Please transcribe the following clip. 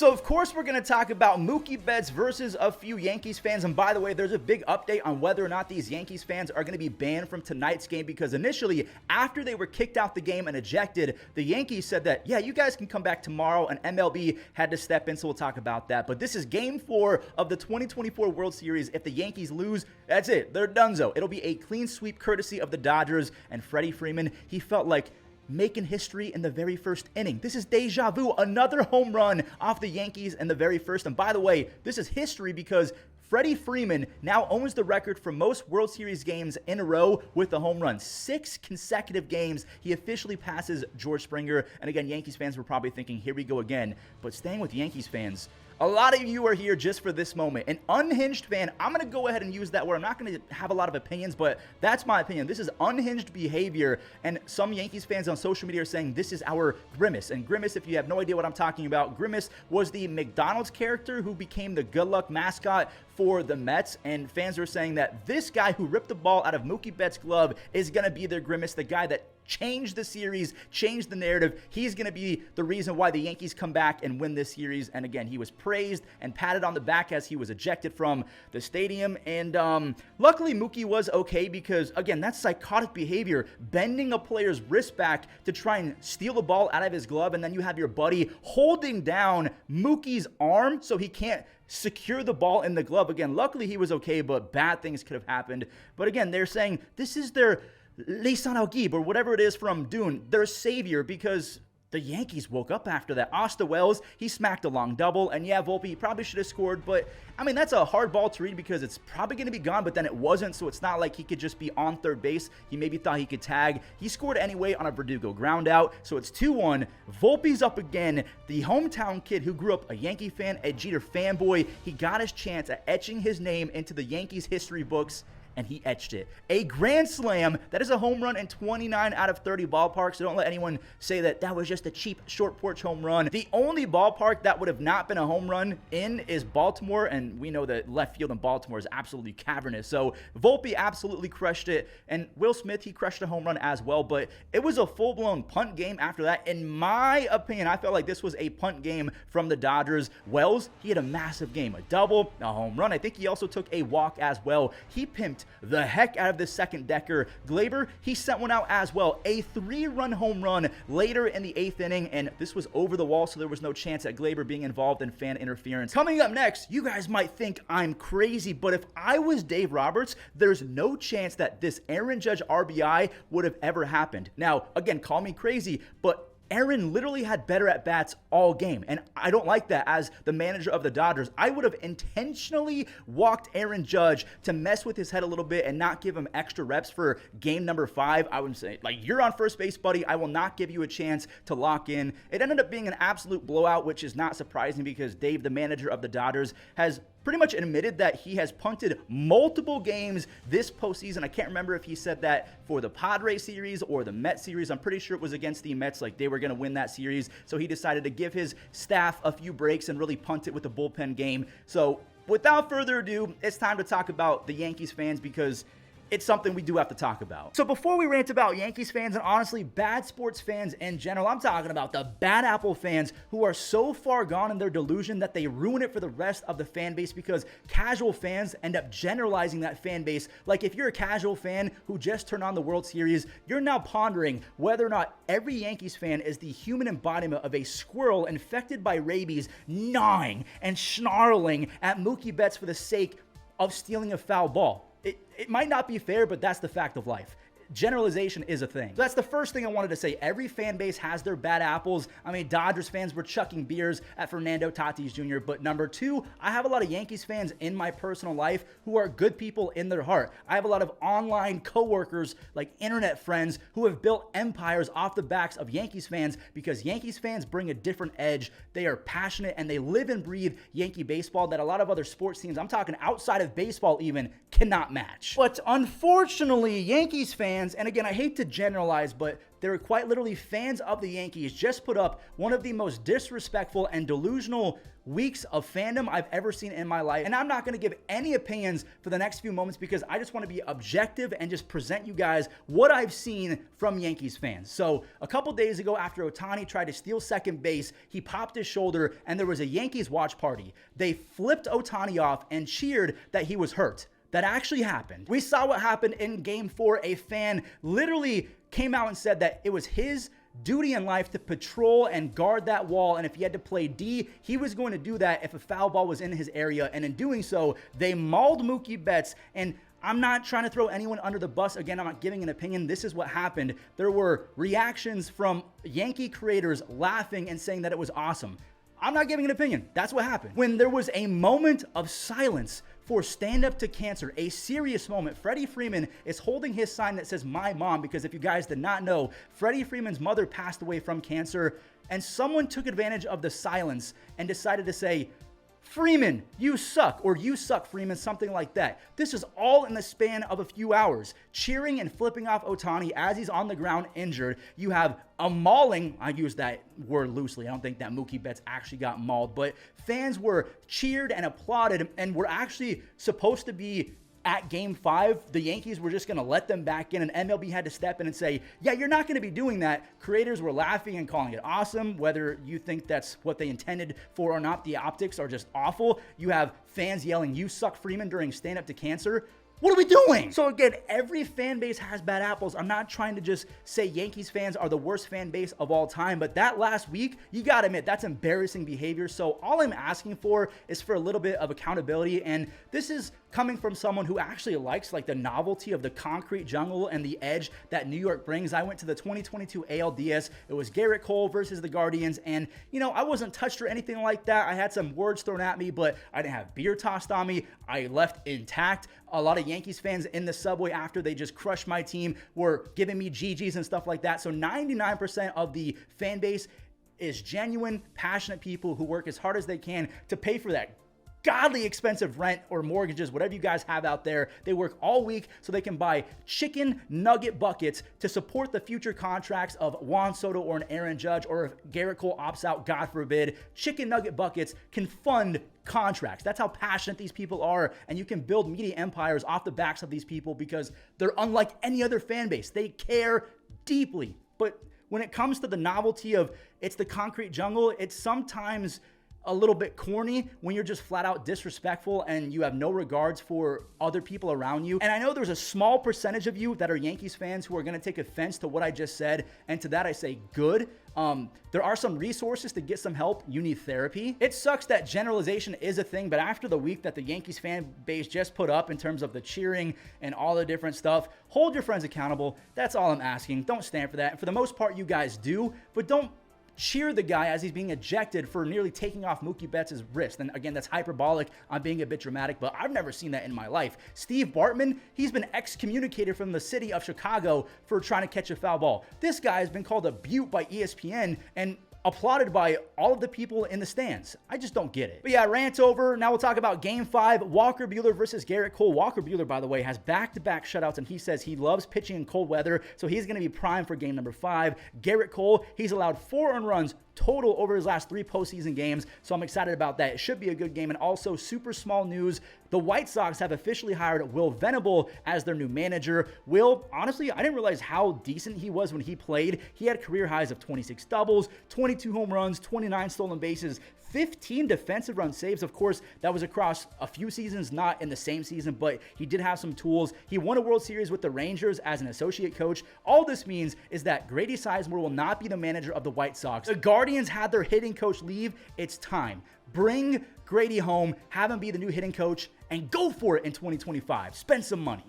So, of course, we're going to talk about Mookie Betts versus a few Yankees fans. And by the way, there's a big update on whether or not these Yankees fans are going to be banned from tonight's game, because initially, after they were kicked out the game and ejected, the Yankees said that, yeah, you guys can come back tomorrow, and MLB had to step in, so we'll talk about that. But this is Game 4 of the 2024 World Series. If the Yankees lose, that's it. They're donezo. It'll be a clean sweep courtesy of the Dodgers, and Freddie Freeman, he felt like making history in the very first inning. This is deja vu, another home run off the Yankees in the very first. And by the way, this is history because Freddie Freeman now owns the record for most World Series games in a row with a home run. 6 consecutive games. He officially passes George Springer. And again, Yankees fans were probably thinking, here we go again. But staying with Yankees fans, a lot of you are here just for this moment. An unhinged fan, I'm going to go ahead and use that word. I'm not going to have a lot of opinions, but that's my opinion. This is unhinged behavior, and some Yankees fans on social media are saying this is our Grimace. And Grimace, if you have no idea what I'm talking about, Grimace was the McDonald's character who became the good luck mascot for the Mets, and fans are saying that this guy who ripped the ball out of Mookie Betts' glove is going to be their Grimace, the guy that changed the series, changed the narrative. He's going to be the reason why the Yankees come back and win this series. And again, he was praised and patted on the back as he was ejected from the stadium. And luckily, Mookie was okay because, again, that's psychotic behavior, bending a player's wrist back to try and steal the ball out of his glove. And then you have your buddy holding down Mookie's arm so he can't secure the ball in the glove. Again, luckily he was okay, but bad things could have happened. But again, they're saying this is their Lisan Al-Gib, or whatever it is from Dune, their savior, because the Yankees woke up after that. Austin Wells, he smacked a long double, and yeah, Volpe probably should have scored, but I mean, that's a hard ball to read because it's probably going to be gone, but then it wasn't, so it's not like he could just be on third base. He maybe thought he could tag. He scored anyway on a Verdugo ground out, so it's 2-1. Volpe's up again. The hometown kid who grew up a Yankee fan, a Jeter fanboy, he got his chance at etching his name into the Yankees history books, and he etched it. A grand slam. That is a home run in 29 out of 30 ballparks, so don't let anyone say that that was just a cheap short porch home run. The only ballpark that would have not been a home run in is Baltimore, and we know that left field in Baltimore is absolutely cavernous. So Volpe absolutely crushed it, and Will Smith, he crushed a home run as well, but it was a full-blown punt game after that. In my opinion, I felt like this was a punt game from the Dodgers. Wells, he had a massive game, a double, a home run. I think he also took a walk as well. He pimped the heck out of the second decker. Gleyber, he sent one out as well. A 3-run home run later in the 8th inning, and this was over the wall, so there was no chance at Gleyber being involved in fan interference. Coming up next, you guys might think I'm crazy, but if I was Dave Roberts, there's no chance that this Aaron Judge RBI would have ever happened. Now, again, call me crazy, but Aaron literally had better at-bats all game, and I don't like that as the manager of the Dodgers. I would have intentionally walked Aaron Judge to mess with his head a little bit and not give him extra reps for game number 5. I would say, like, you're on first base, buddy. I will not give you a chance to lock in. It ended up being an absolute blowout, which is not surprising because Dave, the manager of the Dodgers, has pretty much admitted that he has punted multiple games this postseason. I can't remember if he said that for the Padres series or the Mets series. I'm pretty sure it was against the Mets, like they were going to win that series. So he decided to give his staff a few breaks and really punt it with the bullpen game. So without further ado, it's time to talk about the Yankees fans because it's something we do have to talk about. So before we rant about Yankees fans and honestly bad sports fans in general, I'm talking about the bad apple fans who are so far gone in their delusion that they ruin it for the rest of the fan base because casual fans end up generalizing that fan base. Like if you're a casual fan who just turned on the World Series, you're now pondering whether or not every Yankees fan is the human embodiment of a squirrel infected by rabies, gnawing and snarling at Mookie Betts for the sake of stealing a foul ball. It might not be fair, but that's the fact of life. Generalization is a thing. So that's the first thing I wanted to say. Every fan base has their bad apples. I mean, Dodgers fans were chucking beers at Fernando Tatis Jr. But number 2, I have a lot of Yankees fans in my personal life who are good people in their heart. I have a lot of online coworkers, like internet friends, who have built empires off the backs of Yankees fans because Yankees fans bring a different edge. They are passionate and they live and breathe Yankee baseball that a lot of other sports teams, I'm talking outside of baseball even, cannot match. But unfortunately, Yankees fans, and again, I hate to generalize, but they were quite literally fans of the Yankees, just put up one of the most disrespectful and delusional weeks of fandom I've ever seen in my life. And I'm not going to give any opinions for the next few moments because I just want to be objective and just present you guys what I've seen from Yankees fans. So a couple days ago, after Ohtani tried to steal second base, he popped his shoulder and there was a Yankees watch party. They flipped Ohtani off and cheered that he was hurt. That actually happened. We saw what happened in Game 4. A fan literally came out and said that it was his duty in life to patrol and guard that wall, and if he had to play D, he was going to do that if a foul ball was in his area, and in doing so, they mauled Mookie Betts. And I'm not trying to throw anyone under the bus. Again, I'm not giving an opinion. This is what happened. There were reactions from Yankee creators laughing and saying that it was awesome. I'm not giving an opinion. That's what happened. When there was a moment of silence for Stand Up to Cancer, a serious moment, Freddie Freeman is holding his sign that says "My Mom," because if you guys did not know, Freddie Freeman's mother passed away from cancer, and someone took advantage of the silence and decided to say, "Freeman, you suck," or "You suck, Freeman," something like that. This is all in the span of a few hours. Cheering and flipping off Ohtani as he's on the ground injured. You have a mauling, I use that word loosely, I don't think that Mookie Betts actually got mauled, but fans were cheered and applauded and were actually supposed to be at Game 5. The Yankees were just going to let them back in, and MLB had to step in and say, yeah, you're not going to be doing that. Creators were laughing and calling it awesome. Whether you think that's what they intended for or not, the optics are just awful. You have fans yelling, "You suck, Freeman," during Stand Up to Cancer. What are we doing? So again, every fan base has bad apples. I'm not trying to just say Yankees fans are the worst fan base of all time, but that last week, you gotta admit, that's embarrassing behavior. So all I'm asking for is for a little bit of accountability, and this is coming from someone who actually likes like the novelty of the concrete jungle and the edge that New York brings. I went to the 2022 ALDS. It was Garrett Cole versus the Guardians, and I wasn't touched or anything like that. I had some words thrown at me, but I didn't have beer tossed on me. I left intact. A lot of Yankees fans in the subway after they just crushed my team were giving me GGs and stuff like that. So 99% of the fan base is genuine, passionate people who work as hard as they can to pay for that godly expensive rent or mortgages, whatever you guys have out there. They work all week so they can buy chicken nugget buckets to support the future contracts of Juan Soto or an Aaron Judge, or if Garrett Cole opts out, God forbid, chicken nugget buckets can fund contracts. That's how passionate these people are, and you can build media empires off the backs of these people because they're unlike any other fan base. They care deeply. But when it comes to the novelty of it's the concrete jungle, it's sometimes a little bit corny when you're just flat out disrespectful and you have no regards for other people around you. And I know there's a small percentage of you that are Yankees fans who are going to take offense to what I just said. And to that I say good. There are some resources to get some help. You need therapy. It sucks that generalization is a thing, but after the week that the Yankees fan base just put up in terms of the cheering and all the different stuff, hold your friends accountable. That's all I'm asking. Don't stand for that. And for the most part, you guys do, but don't cheer the guy as he's being ejected for nearly taking off Mookie Betts' wrist. And again, that's hyperbolic. I'm being a bit dramatic, but I've never seen that in my life. Steve Bartman, he's been excommunicated from the city of Chicago for trying to catch a foul ball. This guy has been called a beaut by ESPN and applauded by all of the people in the stands. I just don't get it. But yeah, rant over. Now we'll talk about Game 5, Walker Buehler versus Garrett Cole. Walker Buehler, by the way, has back-to-back shutouts, and he says he loves pitching in cold weather, so he's going to be primed for game number 5. Garrett Cole, he's allowed 4 earned runs total over his last 3 postseason games, so I'm excited about that. It should be a good game. And also, super small news, the White Sox have officially hired Will Venable as their new manager. Will, honestly, I didn't realize how decent he was when he played. He had career highs of 26 doubles, 22 home runs, 29 stolen bases, 15 defensive run saves. Of course, that was across a few seasons, not in the same season, but he did have some tools. He won a World Series with the Rangers as an associate coach. All this means is that Grady Sizemore will not be the manager of the White Sox. The Guardians had their hitting coach leave. It's time. Bring Grady home, have him be the new hitting coach, and go for it in 2025. Spend some money.